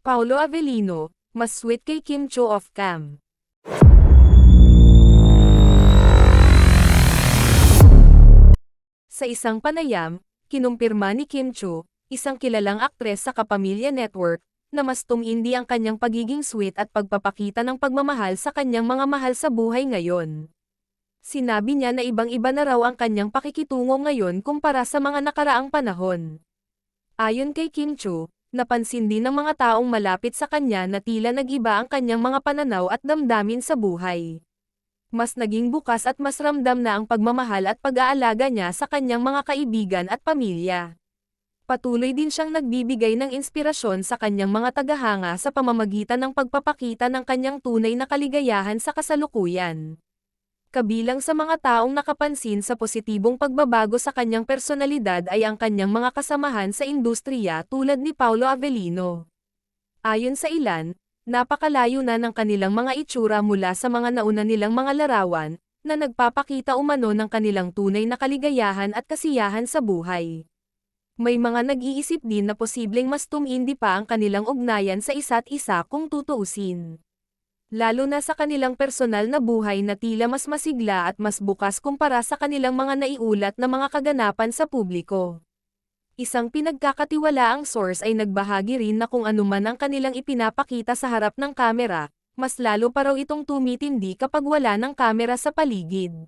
Paolo Avellino, mas sweet kay Kim Cho off-cam. Sa isang panayam, kinumpirma ni Kim Cho, isang kilalang aktres sa Kapamilya Network, na mas tumindi ang kanyang pagiging sweet at pagpapakita ng pagmamahal sa kanyang mga mahal sa buhay ngayon. Sinabi niya na ibang-iba na raw ang kanyang pakikitungo ngayon kumpara sa mga nakaraang panahon. Ayon kay Kim Cho, napansin din ng mga taong malapit sa kanya na tila nag-iba ang kanyang mga pananaw at damdamin sa buhay. Mas naging bukas at mas ramdam na ang pagmamahal at pag-aalaga niya sa kanyang mga kaibigan at pamilya. Patuloy din siyang nagbibigay ng inspirasyon sa kanyang mga tagahanga sa pamamagitan ng pagpapakita ng kanyang tunay na kaligayahan sa kasalukuyan. Kabilang sa mga taong nakapansin sa positibong pagbabago sa kanyang personalidad ay ang kanyang mga kasamahan sa industriya tulad ni Paolo Avellino. Ayon sa ilan, napakalayo na ng kanilang mga itsura mula sa mga nauna nilang mga larawan, na nagpapakita umano ng kanilang tunay na kaligayahan at kasiyahan sa buhay. May mga nag-iisip din na posibleng mas tumindi pa ang kanilang ugnayan sa isa't isa kung tutuusin. Lalo na sa kanilang personal na buhay na tila mas masigla at mas bukas kumpara sa kanilang mga naiulat na mga kaganapan sa publiko. Isang pinagkakatiwalaang source ay nagbahagi rin na kung anuman ang kanilang ipinapakita sa harap ng kamera, mas lalo pa raw itong tumitindi kapag wala ng kamera sa paligid.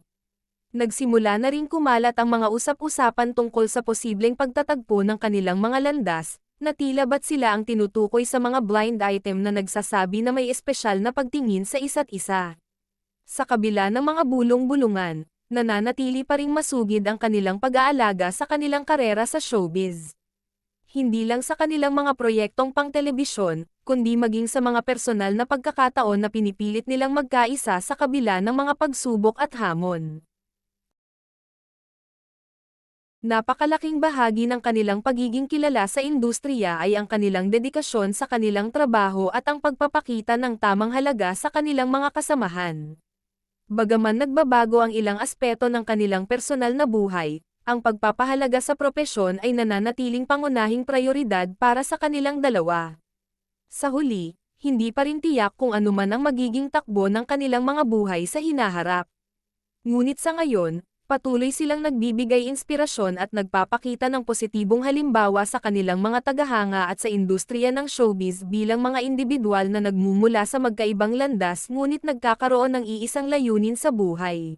Nagsimula na rin kumalat ang mga usap-usapan tungkol sa posibleng pagtatagpo ng kanilang mga landas, na tila ba't sila ang tinutukoy sa mga blind item na nagsasabi na may espesyal na pagtingin sa isa't isa. Sa kabila ng mga bulong-bulungan, nananatili pa ring masugid ang kanilang pag-aalaga sa kanilang karera sa showbiz. Hindi lang sa kanilang mga proyektong pang-telebisyon, kundi maging sa mga personal na pagkakataon na pinipilit nilang magkaisa sa kabila ng mga pagsubok at hamon. Napakalaking bahagi ng kanilang pagiging kilala sa industriya ay ang kanilang dedikasyon sa kanilang trabaho at ang pagpapakita ng tamang halaga sa kanilang mga kasamahan. Bagaman nagbabago ang ilang aspeto ng kanilang personal na buhay, ang pagpapahalaga sa propesyon ay nananatiling pangunahing prioridad para sa kanilang dalawa. Sa huli, hindi pa rin tiyak kung anuman ang magiging takbo ng kanilang mga buhay sa hinaharap. Ngunit sa ngayon, patuloy silang nagbibigay inspirasyon at nagpapakita ng positibong halimbawa sa kanilang mga tagahanga at sa industriya ng showbiz bilang mga indibidwal na nagmumula sa magkaibang landas ngunit nagkakaroon ng iisang layunin sa buhay.